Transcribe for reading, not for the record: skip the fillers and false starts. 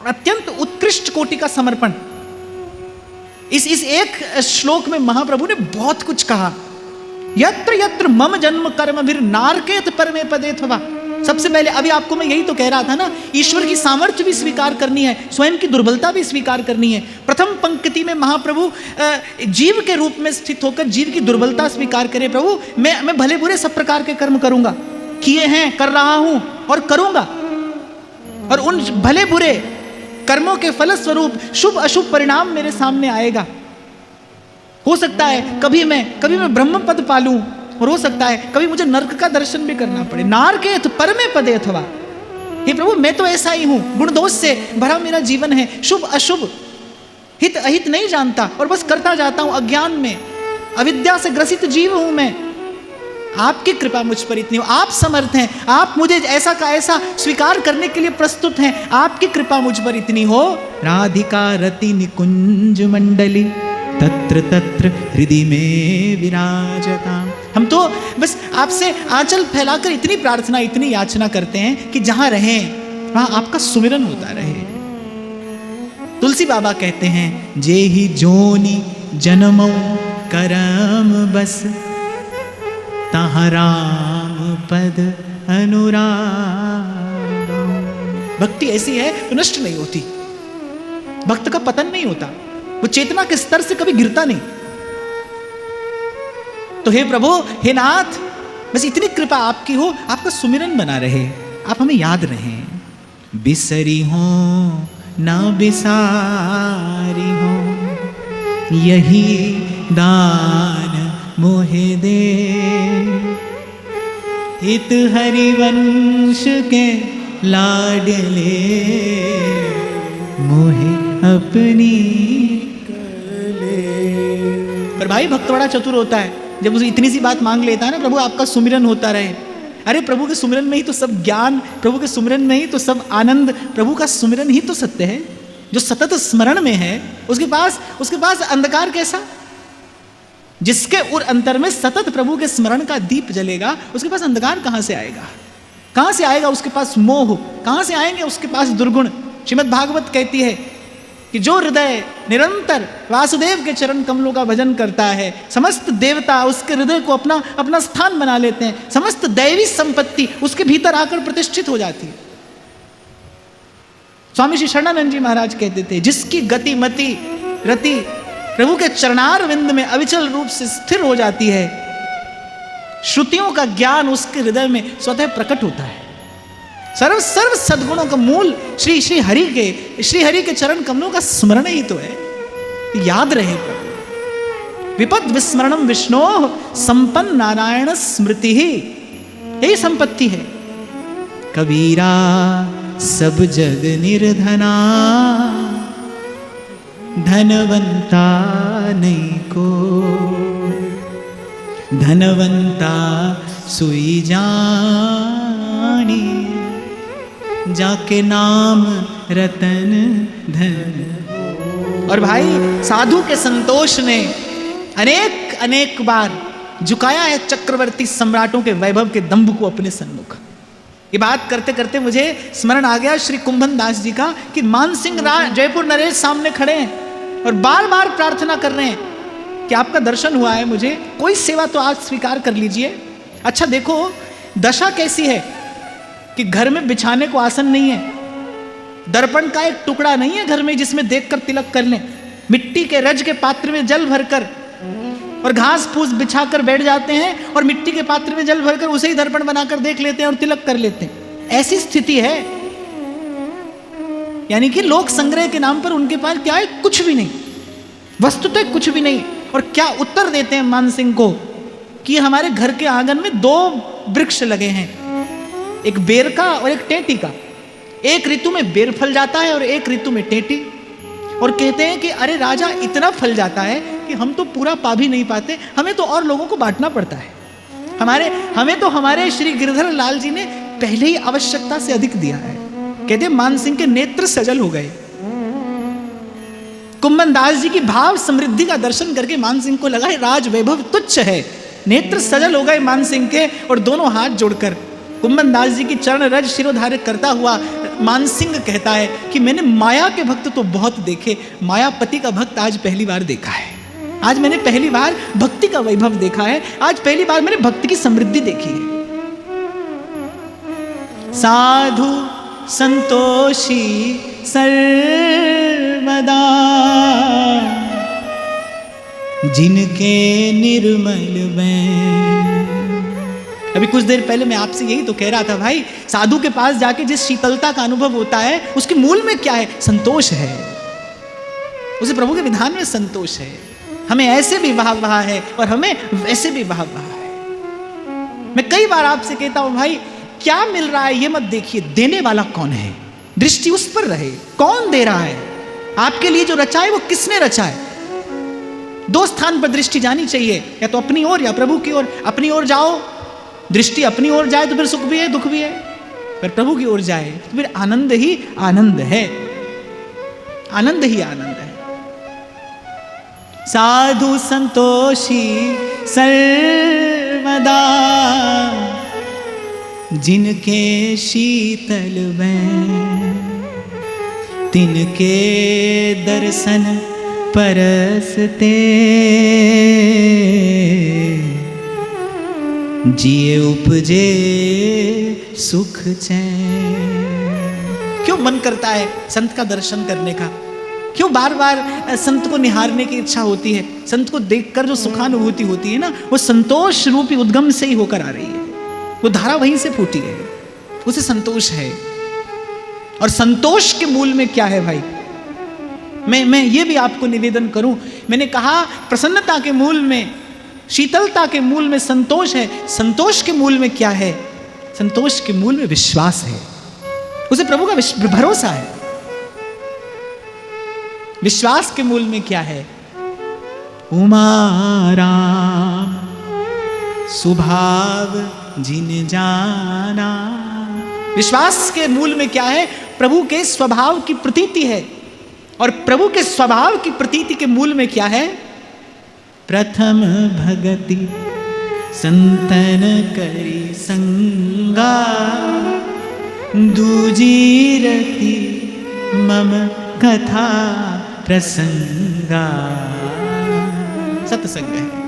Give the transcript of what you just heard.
अत्यंत उत्कृष्ट कोटि का समर्पण। इस एक श्लोक में महाप्रभु ने बहुत कुछ कहा। यत्र यत्र मम जन्म कर्म भीर नारकेत परमे पदेथवा। सबसे पहले अभी आपको मैं यही तो कह रहा था ना, ईश्वर की सामर्थ्य भी स्वीकार करनी है, स्वयं की दुर्बलता भी स्वीकार करनी है। प्रथम पंक्ति में महाप्रभु जीव के रूप में स्थित होकर जीव की दुर्बलता स्वीकार करे। प्रभु मैं भले बुरे सब प्रकार के कर्म करूंगा, किए हैं, कर रहा हूं और करूंगा, और उन भले बुरे कर्मों के फलस्वरूप शुभ अशुभ परिणाम मेरे सामने आएगा। हो सकता है कभी मैं ब्रह्म पद पालूं, और हो सकता है कभी मुझे नरक का दर्शन भी करना पड़े। नारकेत परमे पदे अथवा। हे प्रभु मैं तो ऐसा ही हूं, गुण दोष से भरा मेरा जीवन है, शुभ अशुभ हित अहित नहीं जानता और बस करता जाता हूं अज्ञान में, अविद्या से ग्रसित जीव हूं मैं। आपकी कृपा मुझ पर इतनी हो, आप समर्थ हैं, आप मुझे ऐसा का ऐसा स्वीकार करने के लिए प्रस्तुत हैं, आपकी कृपा मुझ पर इतनी हो। राधिका रति निकुंज मंडली तत्र तत्र हृदय में विराजता। हम तो बस आपसे आंचल फैलाकर इतनी प्रार्थना, इतनी याचना करते हैं कि जहां रहें वहां आपका सुमिरन होता रहे। तुलसी बाबा कहते हैं, जे ही जोनी जन्मो करम बस तहाँ राम पद अनुराग। भक्ति ऐसी है तो नष्ट नहीं होती, भक्त का पतन नहीं होता, वो चेतना के स्तर से कभी गिरता नहीं। तो हे प्रभु, हे नाथ, बस इतनी कृपा आपकी हो, आपका सुमिरन बना रहे, आप हमें याद रहें। बिसरी हो ना बिसारी हो, यही दान मोहे दे। हित हरिवंश के लाडले मोहे अपनी कले। पर भाई भक्त बड़ा चतुर होता है, जब उसे इतनी सी बात मांग लेता है ना, प्रभु आपका सुमिरन होता रहे। अरे प्रभु के सुमिरन में ही तो सब ज्ञान, प्रभु के सुमिरन में ही तो सब आनंद, प्रभु का सुमिरन ही तो सत्य है। जो सतत स्मरण में है उसके पास अंधकार कैसा? जिसके उर अंतर में सतत प्रभु के स्मरण का दीप जलेगा, उसके पास अंधकार कहां से आएगा? कहां से आएगा उसके पास मोह? कहां से आएंगे उसके पास दुर्गुण? श्रीमद् भागवत कहती है कि जो हृदय निरंतर वासुदेव के चरण कमलों का भजन करता है, समस्त देवता उसके हृदय को अपना स्थान बना लेते हैं, समस्त दैवी संपत्ति उसके भीतर आकर प्रतिष्ठित हो जाती है। स्वामी श्री शरणानंद जी महाराज कहते थे, जिसकी गति मति रति प्रभु के चरणार विंद में अविचल रूप से स्थिर हो जाती है, श्रुतियों का ज्ञान उसके हृदय में स्वतः प्रकट होता है। सर्व सद्गुणों का मूल श्री हरि के चरण कमलों का स्मरण ही तो है। याद रहे प्रभु। विपद विस्मरणम विष्णो संपन्न नारायण स्मृति ही, यही संपत्ति है। कबीरा सब जग निर्धना, धनवंता नहीं को, धनवंता सुई जानी, जाके नाम रतन धन। और भाई साधु के संतोष ने अनेक बार झुकाया है चक्रवर्ती सम्राटों के वैभव के दंभ को अपने सन्मुख। ये बात करते करते मुझे स्मरण आ गया श्री कुंभन दास जी का, कि मान सिंह जयपुर नरेश सामने खड़े हैं और बार बार प्रार्थना कर रहे हैं कि आपका दर्शन हुआ है, मुझे कोई सेवा तो आज स्वीकार कर लीजिए। अच्छा देखो दशा कैसी है कि घर में बिछाने को आसन नहीं है, दर्पण का एक टुकड़ा नहीं है घर में जिसमें देखकर तिलक कर लें, मिट्टी के रज के पात्र में जल भरकर और घास फूस बिछाकर बैठ जाते हैं और मिट्टी के पात्र में जल भरकर उसे ही दर्पण बनाकर देख लेते हैं और तिलक कर लेते हैं। ऐसी स्थिति है, यानी कि लोक संग्रह के नाम पर उनके पास क्या है? कुछ भी नहीं, वस्तुतः कुछ भी नहीं। और क्या उत्तर देते हैं मान सिंह को कि हमारे घर के आंगन में 2 वृक्ष लगे हैं, एक बेर का और एक टेंटी का। एक ऋतु में बेर फल जाता है और एक ऋतु में टेंटी। और कहते हैं कि अरे राजा इतना फल जाता है कि हम तो पूरा पा भी नहीं पाते, हमें तो और लोगों को बांटना पड़ता है। हमें तो हमारे श्री गिरधर लाल जी ने पहले ही आवश्यकता से अधिक दिया है। कहते हैं मान सिंह के नेत्र सजल हो गए। कुंभन दास जी की भाव समृद्धि का दर्शन करके मान सिंह को लगा राज वैभव तुच्छ है। नेत्र सजल हो गए मान सिंह के और दोनों हाथ जोड़कर कुंभन दास जी की चरण रज शिरोधार्य करता हुआ मानसिंह कहता है कि मैंने माया के भक्त तो बहुत देखे, मायापति का भक्त आज पहली बार देखा है। आज मैंने पहली बार भक्ति का वैभव देखा है, आज पहली बार मैंने भक्ति की समृद्धि देखी है। साधु संतोषी सर्वदा जिनके निर्मल में। अभी कुछ देर पहले मैं आपसे यही तो कह रहा था भाई, साधु के पास जाके जिस शीतलता का अनुभव होता है उसके मूल में क्या है? संतोष है। उसे प्रभु के विधान में संतोष है। हमें ऐसे भी वाह है और हमें वैसे भी वाह है। मैं कई बार आपसे कहता हूं भाई, क्या मिल रहा है ये मत देखिए, देने वाला कौन है, दृष्टि उस पर रहे। कौन दे रहा है आपके लिए? जो रचा है वो किसने रचा है? दो स्थान पर दृष्टि जानी चाहिए, या तो अपनी ओर या प्रभु की ओर। अपनी ओर जाओ, दृष्टि अपनी ओर जाए तो फिर सुख भी है दुख भी है, पर प्रभु की ओर जाए तो फिर आनंद ही आनंद है, आनंद ही आनंद है। साधु संतोषी सर्वदा जिनके शीतल में, तिनके दर्शन परसते जिए उपजे सुख चैन। क्यों मन करता है संत का दर्शन करने का? क्यों बार बार संत को निहारने की इच्छा होती है? संत को देखकर जो सुखानुभूति होती है ना, वो संतोष रूपी उद्गम से ही होकर आ रही है। वो धारा वहीं से फूटी है, उसे संतोष है। और संतोष के मूल में क्या है भाई? मैं ये भी आपको निवेदन करूं, मैंने कहा प्रसन्नता के मूल में, शीतलता के मूल में संतोष है। संतोष के मूल में क्या है? संतोष के मूल में विश्वास है, उसे प्रभु का भरोसा है। विश्वास के मूल में क्या है? उमाराम सुभाव जिन जाना। विश्वास के मूल में क्या है? प्रभु के स्वभाव की प्रतीति है। और प्रभु के स्वभाव की प्रतीति के मूल में क्या है? प्रथम भगति संतन करी संगा, दूजी रति मम कथा प्रसंगा। सत्संग है।